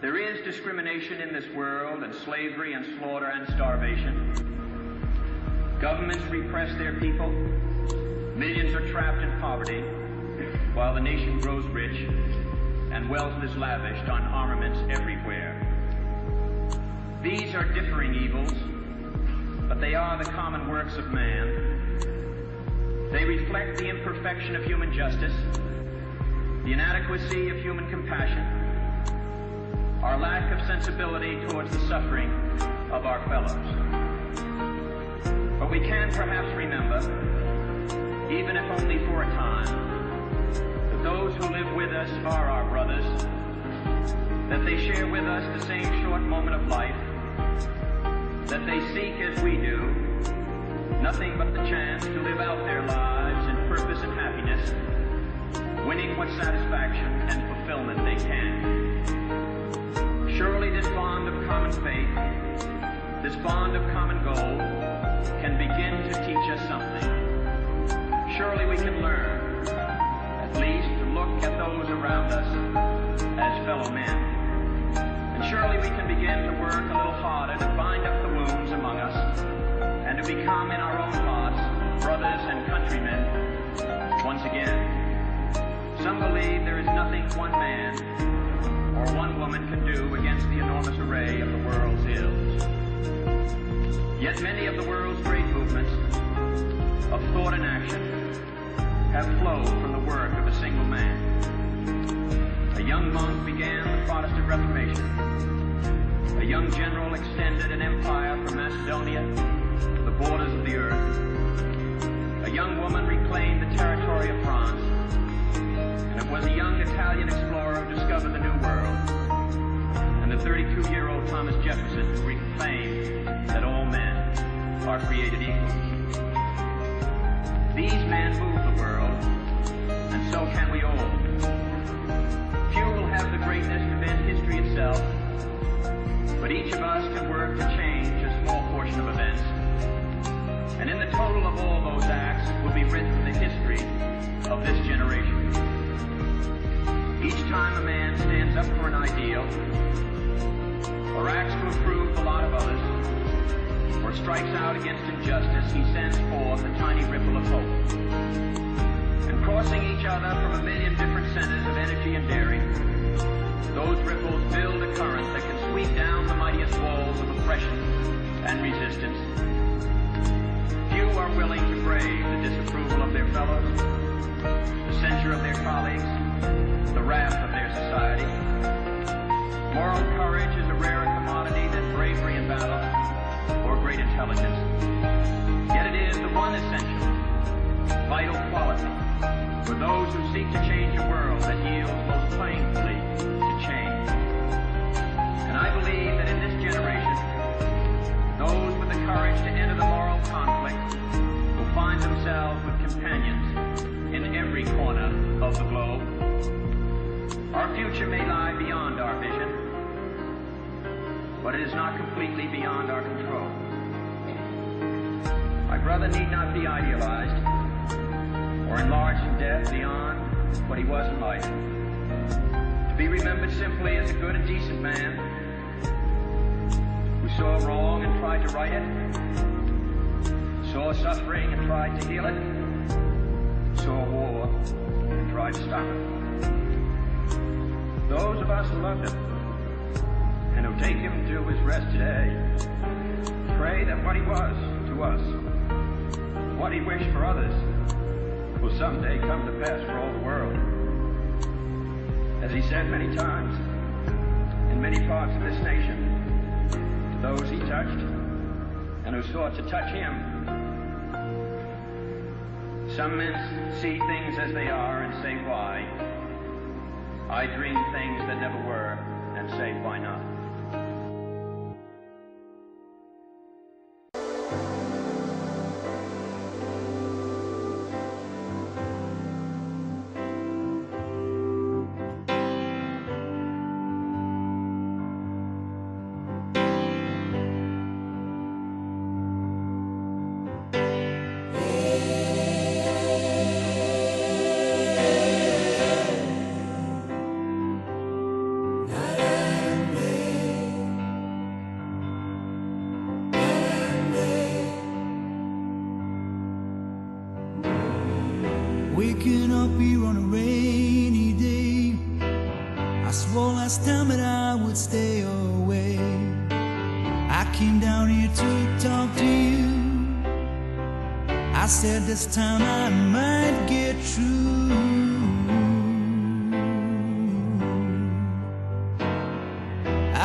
There is discrimination in this world, and slavery and slaughter and starvation. Governments repress their people. Millions are trapped in poverty, while the nation grows rich and wealth is lavished on armaments everywhere. These are differing evils, but they are the common works of man. They reflect the imperfection of human justice, the inadequacy of human compassion, our lack of sensibility towards the suffering of our fellows. But we can perhaps remember, even if only for a time, that those who live with us are our brothers, that they share with us the same short moment of life, that they seek, as we do, nothing but the chance to live out their lives in purpose and happiness, winning what satisfaction and fulfillment they can. Surely this bond of common faith, this bond of common goal, can begin to teach us something. Surely we can learn, at least, to look at those around us as fellow men. And surely we can begin to work a little harder to bind up the wounds among us, and to become in our own hearts brothers and countrymen once again. Some believe there is nothing one man or one woman can do against the enormous array of the world's ills. Yet many of the world's great movements of thought and action have flowed from the work of a single man. A young monk began the Protestant Reformation. A young general extended an empire from Macedonia to the borders of the earth. A young woman reclaimed the territory of France. And it was a young Italian explorer who discovered the New World. And the 32-year-old Thomas Jefferson who reclaimed that all men are created equal. These men move the world, and so can we all. Few will have the greatness to bend history itself, but each of us can work to change a small portion of events. And in the total of all those acts will be written the history of this generation. Each time a man stands up for an ideal, or acts to improve the lot of others, or strikes out against injustice, he sends forth a tiny ripple of hope. And crossing each other from a million different centers of energy and daring, those ripples build a current that can sweep down the mightiest walls of oppression and resistance. Few are willing to brave the disapproval of their fellows, the censure of their colleagues, the wrath of their society. Moral courage is a rarer commodity than bravery in battle or great intelligence. Yet it is the one essential, vital quality for those who seek to change a world that yields most painfully to change. And I believe that in this generation, those with the courage to enter the moral conflict will find themselves with companions in every corner of the globe. Our future may lie beyond our vision, but it is not completely beyond our control. My brother need not be idealized or enlarged in death beyond what he was in life. To be remembered simply as a good and decent man who saw wrong and tried to right it, saw suffering and tried to heal it, saw war and tried to stop it. Those of us who loved him and who take him to his rest today pray that what he was to us, what he wished for others, will someday come to pass for all the world. As he said many times in many parts of this nation, to those he touched and who sought to touch him, some men see things as they are and say, why? I dream things that never were and say, why not? beer on a rainy day. I swore last time that I would stay away. I came down here to talk to you. I said this time I might get through.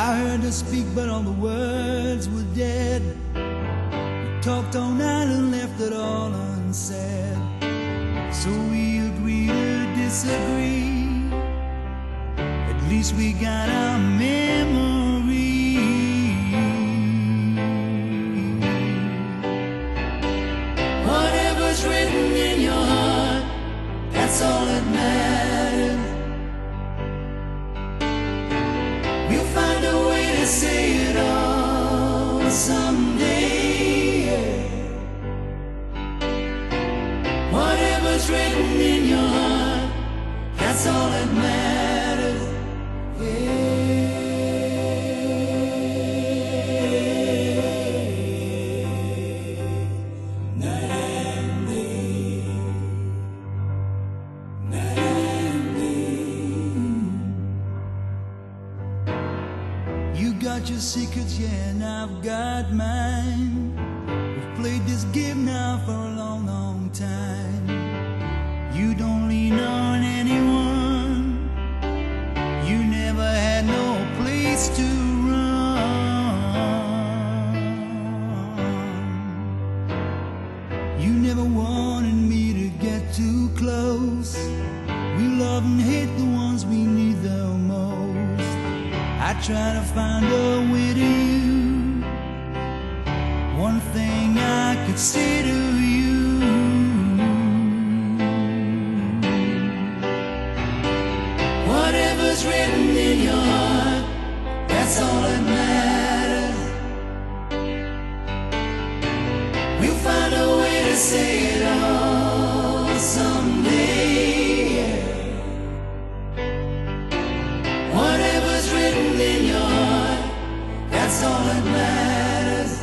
I heard her speak, but all the words were dead. We talked all night and left it all unsaid. So we agreed to disagree. At least we got our memory. Whatever's written in your heart, that's all that matters. We'll find a way to say it all someday. Whatever's written in your heart, that's all that matters. You got your secrets, yeah, and I've got mine. We've played this game now for a long, long time. You don't lean on anyone. You never had no place to run. You never wanted me to get too close. We love and hate the ones we need the most. I try to find a way to you. One thing I could say to you. Whatever's written in your heart, that's all that matters. We'll find a way to say it all someday. Whatever's written in your heart, that's all that matters.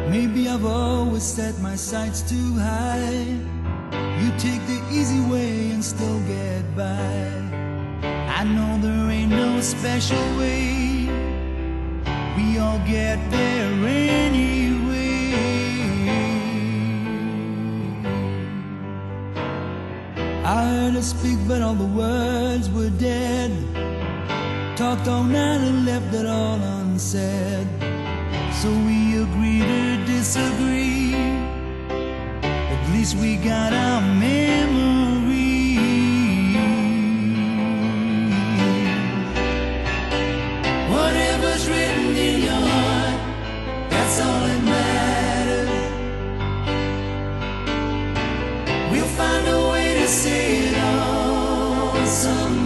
Maybe I've always set my sights too high. You take the easy way and still get by. I know there ain't no special way. We all get there anyway. I heard her speak, but all the words were dead. Talked all night and left it all unsaid. So we agreed to disagree. At least we got our memory. Whatever's written in your heart, that's all that matters. We'll find a way to say it all someday.